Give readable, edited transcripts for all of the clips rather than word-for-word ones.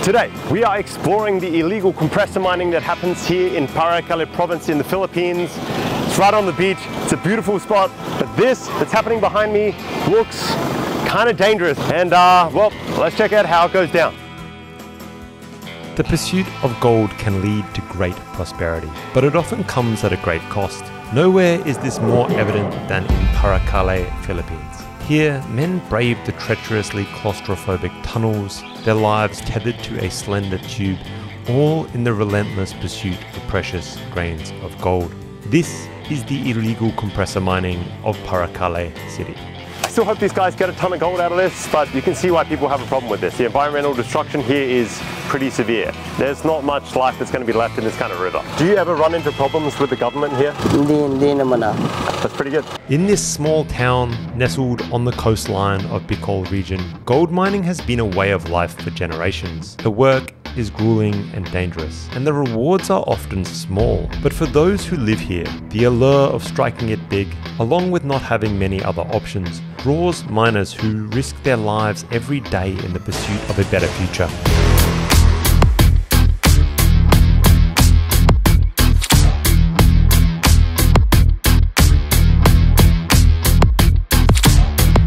Today, we are exploring the illegal compressor mining that happens here in Paracale province in the Philippines. It's right on the beach, it's a beautiful spot, but this that's happening behind me looks kind of dangerous. And well, let's check out how it goes down. The pursuit of gold can lead to great prosperity, but it often comes at a great cost. Nowhere is this more evident than in Paracale, Philippines. Here, men brave the treacherously claustrophobic tunnels, their lives tethered to a slender tube, all in the relentless pursuit of precious grains of gold. This is the illegal compressor mining of Paracale City. I still hope these guys get a ton of gold out of this, but you can see why people have a problem with this. The environmental destruction here is pretty severe. There's not much life that's going to be left in this kind of river. Do you ever run into problems with the government here? Hindi naman na. That's pretty good. In this small town, nestled on the coastline of Paracale region, gold mining has been a way of life for generations. The work is grueling and dangerous, and the rewards are often small. But for those who live here, the allure of striking it big, along with not having many other options, draws miners who risk their lives every day in the pursuit of a better future.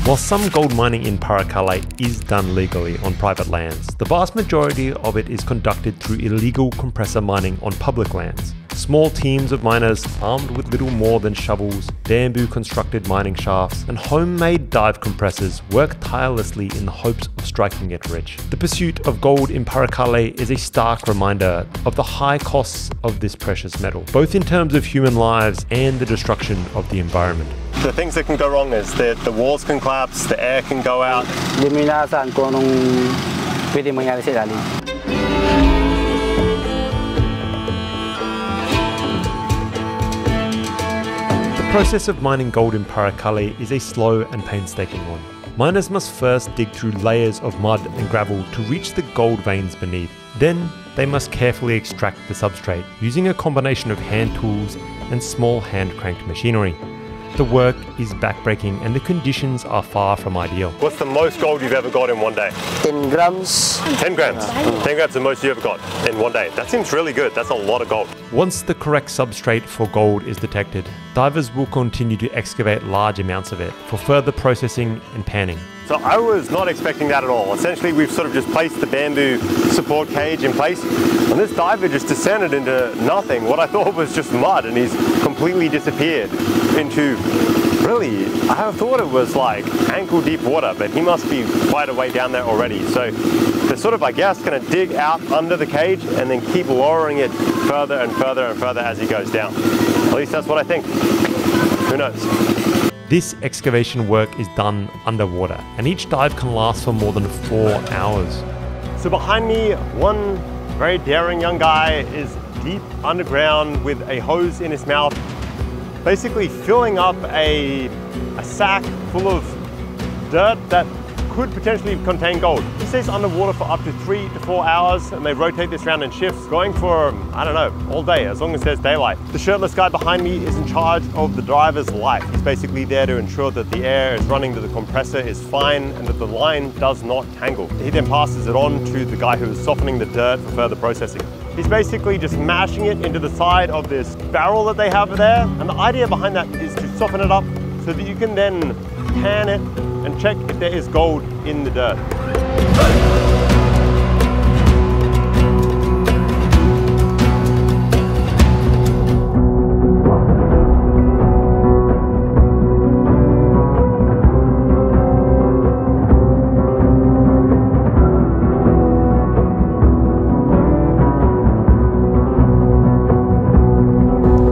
While some gold mining in Paracale is done legally on private lands, the vast majority of it is conducted through illegal compressor mining on public lands. Small teams of miners armed with little more than shovels, bamboo-constructed mining shafts, and homemade dive compressors work tirelessly in the hopes of striking it rich. The pursuit of gold in Paracale is a stark reminder of the high costs of this precious metal, both in terms of human lives and the destruction of the environment. The things that can go wrong is that the walls can collapse, the air can go out. Hindi mo inaasahan kung anong pwede mangyari sa ilalim. The process of mining gold in Paracale is a slow and painstaking one. Miners must first dig through layers of mud and gravel to reach the gold veins beneath. Then they must carefully extract the substrate using a combination of hand tools and small hand-cranked machinery. The work is backbreaking and the conditions are far from ideal. What's the most gold you've ever got in one day? 10 grams. 10 grams. 10 grams is the most you ever got in one day. That seems really good. That's a lot of gold. Once the correct substrate for gold is detected, divers will continue to excavate large amounts of it for further processing and panning. So I was not expecting that at all. Essentially, we've sort of just placed the bamboo support cage in place, and this diver just descended into nothing. What I thought was just mud, and he's completely disappeared into, really, I thought it was like ankle deep water, but he must be quite a way down there already. So they're sort of, I guess, gonna dig out under the cage and then keep lowering it further and further and further as he goes down. At least that's what I think. Who knows? This excavation work is done underwater, and each dive can last for more than 4 hours. So behind me, one very daring young guy is deep underground with a hose in his mouth, basically filling up a sack full of dirt that could potentially contain gold. He stays underwater for up to 3 to 4 hours, and they rotate this around in shifts, going for, I don't know, all day, as long as there's daylight. The shirtless guy behind me is in charge of the driver's life. He's basically there to ensure that the air is running to the compressor is fine and that the line does not tangle. He then passes it on to the guy who is softening the dirt for further processing. He's basically just mashing it into the side of this barrel that they have there, and the idea behind that is to soften it up so that you can then pan it and check if there is gold in the dirt.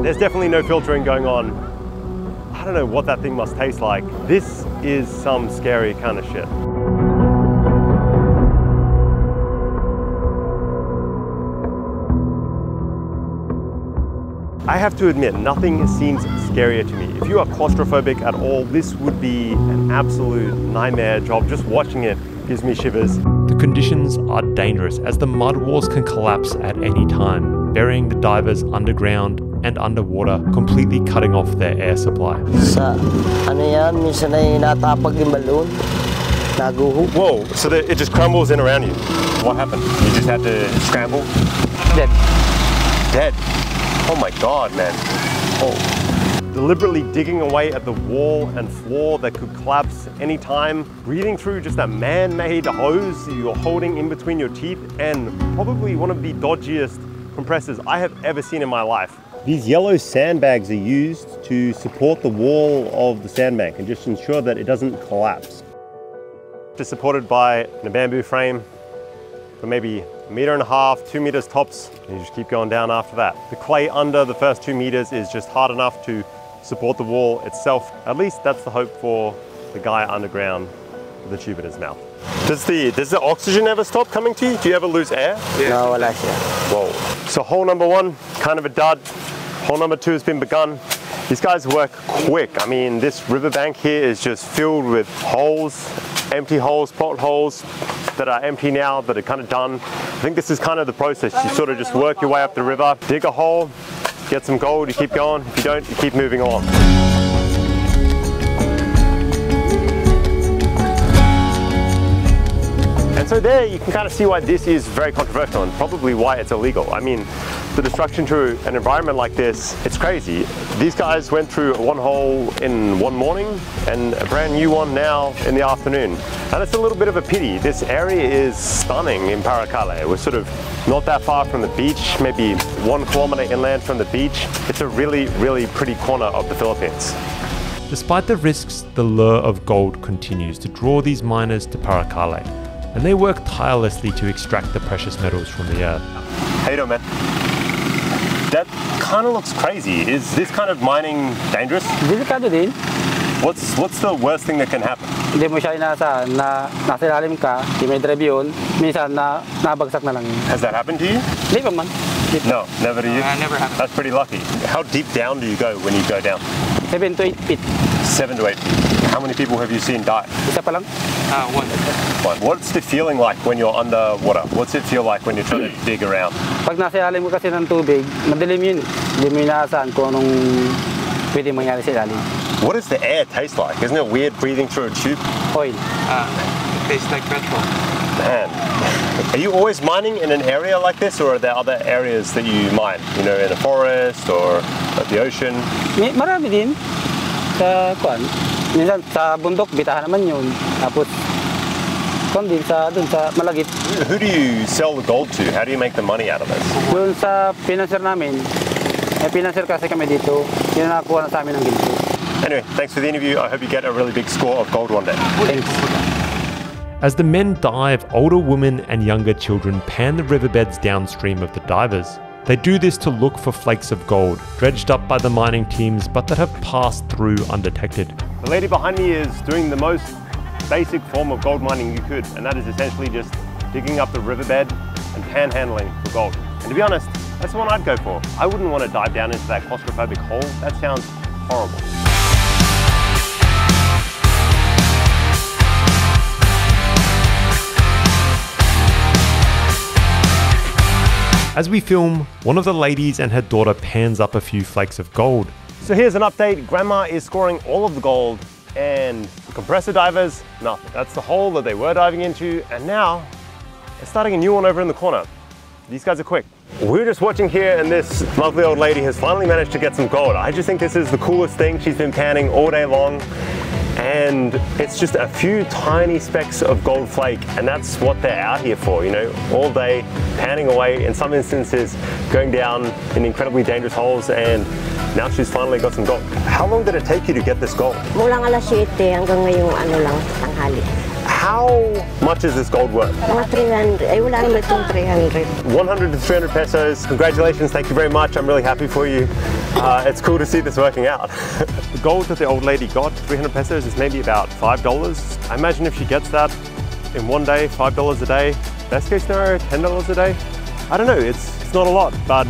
There's definitely no filtering going on. I don't know what that thing must taste like. This is some scary kind of shit. I have to admit, nothing seems scarier to me. If you are claustrophobic at all, this would be an absolute nightmare job. Just watching it gives me shivers. The conditions are dangerous as the mud walls can collapse at any time, burying the divers underground and underwater, completely cutting off their air supply. Sa ano yan, minsan ay natapag yung balon. Naguho. Whoa, so that it just crumbles in around you. What happened? You just had to scramble? Dead. Dead. Oh my God, man. Oh. Deliberately digging away at the wall and floor that could collapse anytime, breathing through just a man-made hose you're holding in between your teeth, and probably one of the dodgiest compressors I have ever seen in my life. These yellow sandbags are used to support the wall of the sandbank and just ensure that it doesn't collapse. Just supported by a bamboo frame for maybe 1.5 meters, 2 meters tops, and you just keep going down after that. The clay under the first 2 meters is just hard enough to support the wall itself. At least that's the hope for the guy underground with the tube in his mouth. Does the oxygen ever stop coming to you? Do you ever lose air? No, wala siya. Whoa. So hole number 1, kind of a dud. Hole number 2 has been begun. These guys work quick. I mean, this riverbank here is just filled with holes, empty holes, potholes that are empty now, that are kind of done. I think this is kind of the process. You sort of just work your way up the river, dig a hole, get some gold, you keep going. If you don't, you keep moving along. And so there you can kind of see why this is very controversial and probably why it's illegal. I mean, the destruction to an environment like this, it's crazy. These guys went through one hole in one morning and a brand new one now in the afternoon. And it's a little bit of a pity. This area is stunning in Paracale. We're sort of not that far from the beach, maybe 1 kilometer inland from the beach. It's a really, really pretty corner of the Philippines. Despite the risks, the lure of gold continues to draw these miners to Paracale, and they work tirelessly to extract the precious metals from the earth. How you doing, man? That kind of looks crazy. Is this kind of mining dangerous? Delikado din. What's the worst thing that can happen? Hindi mo siya nasa ilalim ka, di may drive yun, minsan nabagsak na lang yun. Has that happened to you? Hindi pa man. No, never to you? Never happened. That's pretty lucky. How deep down do you go when you go down? 7 to 8 feet. 7 to 8 feet. How many people have you seen die? Isa pa lang? One. What's the feeling like when you're underwater? What's it feel like when you're trying to dig around? Pag nasa ilalim mo kasi ng tubig, madilim yun. Hindi mo inaasahan kung anong pwede mangyari sa ilalim. What does the air taste like? Isn't it weird breathing through a tube? Oil. It tastes like petrol. Man, are you always mining in an area like this, or are there other areas that you mine? You know, in a forest or at the ocean? Marami din sa kuan. Minsan sa bundok, bitahan naman yun. Tapos kung din dun sa malagit. Who do you sell the gold to? How do you make the money out of this? Doon sa financier namin, may financier kasi kami dito, yun na nakuha na sa amin ng ginto. Anyway, thanks for the interview. I hope you get a really big score of gold one day. Thanks. As the men dive, older women and younger children pan the riverbeds downstream of the divers. They do this to look for flakes of gold, dredged up by the mining teams, but that have passed through undetected. The lady behind me is doing the most basic form of gold mining you could, and that is essentially just digging up the riverbed and panhandling for gold. And to be honest, that's the one I'd go for. I wouldn't want to dive down into that claustrophobic hole. That sounds horrible. As we film, one of the ladies and her daughter pans up a few flakes of gold. So here's an update. Grandma is scoring all of the gold, and the compressor divers, nothing. That's the hole that they were diving into, and now they're starting a new one over in the corner. These guys are quick. We're just watching here, and this lovely old lady has finally managed to get some gold. I just think this is the coolest thing. She's been panning all day long, and it's just a few tiny specks of gold flake, and that's what they're out here for, you know, all day panning away, in some instances going down in incredibly dangerous holes, and now she's finally got some gold. How long did it take you to get this gold? Mulang alas 7 hanggang ngayong lang, tanghali. How much is this gold worth? Mga 300, wala naman itong 300. 100 to 300 pesos. Congratulations, thank you very much. I'm really happy for you. It's cool to see this working out. The gold that the old lady got, 300 pesos, is maybe about $5. I imagine if she gets that in one day, $5 a day, best case scenario, $10 a day. I don't know, it's not a lot, but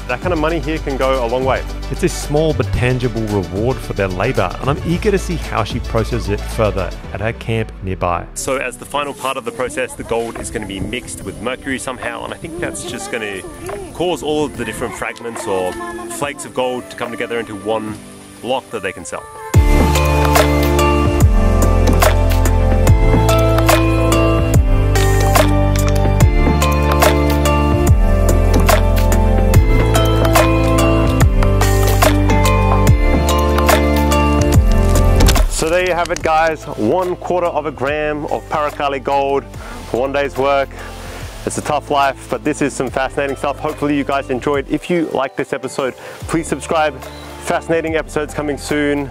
that kind of money here can go a long way. It's a small but tangible reward for their labor, and I'm eager to see how she processes it further at her camp nearby. So as the final part of the process, the gold is going to be mixed with mercury somehow, and I think that's just going to cause all of the different fragments or flakes of gold to come together into one block that they can sell. have it, guys. 1/4 of a gram of Paracale gold for one day's work. It's a tough life, but this is some fascinating stuff. Hopefully you guys enjoyed. If you like this episode, please subscribe. Fascinating episodes coming soon.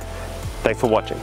Thanks for watching.